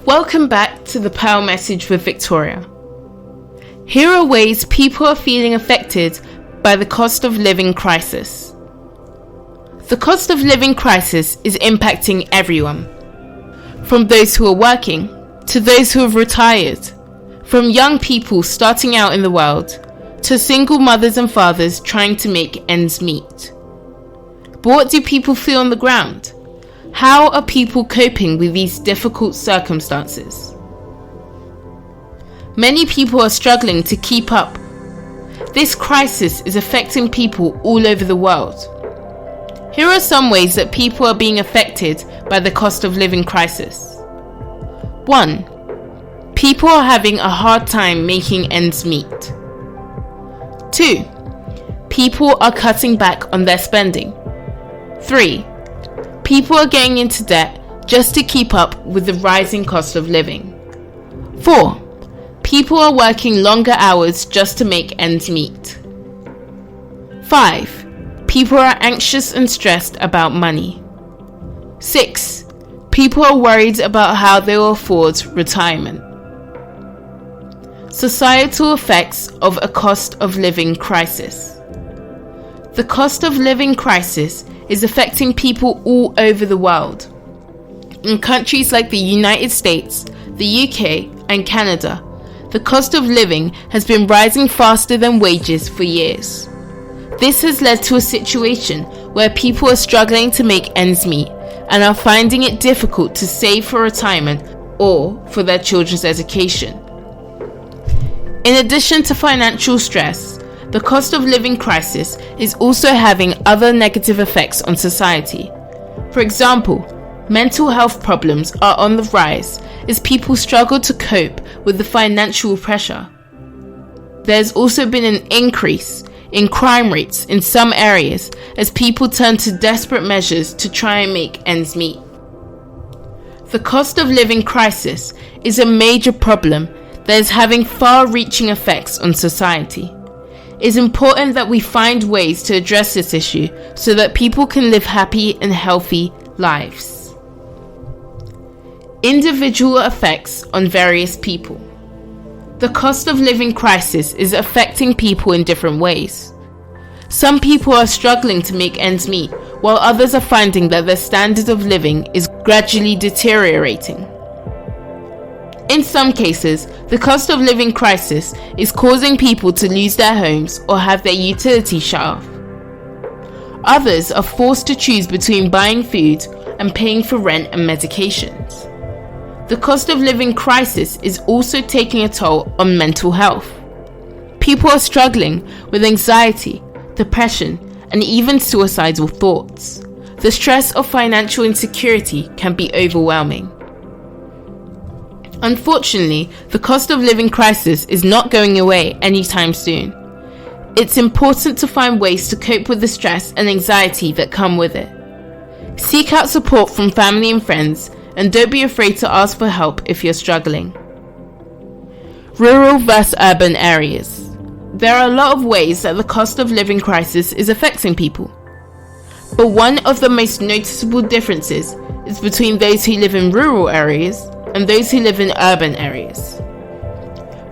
Welcome back to the Power Message with Victoria. Here are ways people are feeling affected by the cost of living crisis. The cost of living crisis is impacting everyone, from those who are working to those who have retired, from young people starting out in the world to single mothers and fathers trying to make ends meet. But what do people feel on the ground? How are people coping with these difficult circumstances? Many people are struggling to keep up. This crisis is affecting people all over the world. Here are some ways that people are being affected by the cost of living crisis. 1. People are having a hard time making ends meet. 2. People are cutting back on their spending. 3. People are getting into debt just to keep up with the rising cost of living. 4. People are working longer hours just to make ends meet. 5. People are anxious and stressed about money. 6. People are worried about how they will afford retirement. Societal effects of a cost of living crisis. The cost of living crisis is affecting people all over the world. In countries like the United States, the UK, and Canada, the cost of living has been rising faster than wages for years. This has led to a situation where people are struggling to make ends meet and are finding it difficult to save for retirement or for their children's education. In addition to financial stress, the cost of living crisis is also having other negative effects on society. For example, mental health problems are on the rise as people struggle to cope with the financial pressure. There's also been an increase in crime rates in some areas as people turn to desperate measures to try and make ends meet. The cost of living crisis is a major problem that is having far-reaching effects on society. It's important that we find ways to address this issue so that people can live happy and healthy lives. Individual effects on various people. The cost of living crisis is affecting people in different ways. Some people are struggling to make ends meet, while others are finding that their standard of living is gradually deteriorating. In some cases, the cost of living crisis is causing people to lose their homes or have their utilities shut off. Others are forced to choose between buying food and paying for rent and medications. The cost of living crisis is also taking a toll on mental health. People are struggling with anxiety, depression, and even suicidal thoughts. The stress of financial insecurity can be overwhelming. Unfortunately, the cost of living crisis is not going away anytime soon. It's important to find ways to cope with the stress and anxiety that come with it. Seek out support from family and friends, and don't be afraid to ask for help if you're struggling. Rural versus urban areas. There are a lot of ways that the cost of living crisis is affecting people. But one of the most noticeable differences is between those who live in rural areas and those who live in urban areas.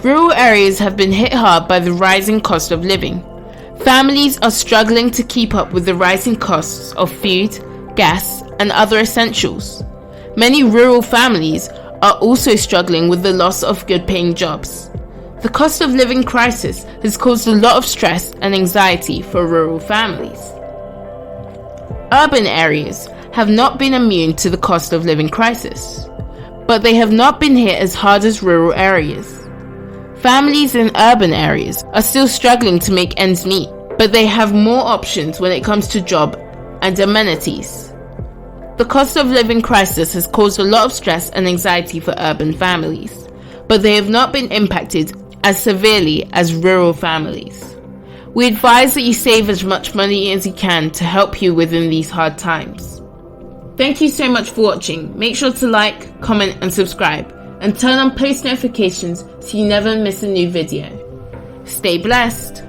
Rural areas have been hit hard by the rising cost of living. Families are struggling to keep up with the rising costs of food, gas, and other essentials. Many rural families are also struggling with the loss of good-paying jobs. The cost of living crisis has caused a lot of stress and anxiety for rural families. Urban areas have not been immune to the cost of living crisis, but they have not been hit as hard as rural areas. Families in urban areas are still struggling to make ends meet, but they have more options when it comes to job and amenities. The cost of living crisis has caused a lot of stress and anxiety for urban families, but they have not been impacted as severely as rural families. We advise that you save as much money as you can to help you within these hard times. Thank you so much for watching. Make sure to like, comment and subscribe, and turn on post notifications so you never miss a new video. Stay blessed.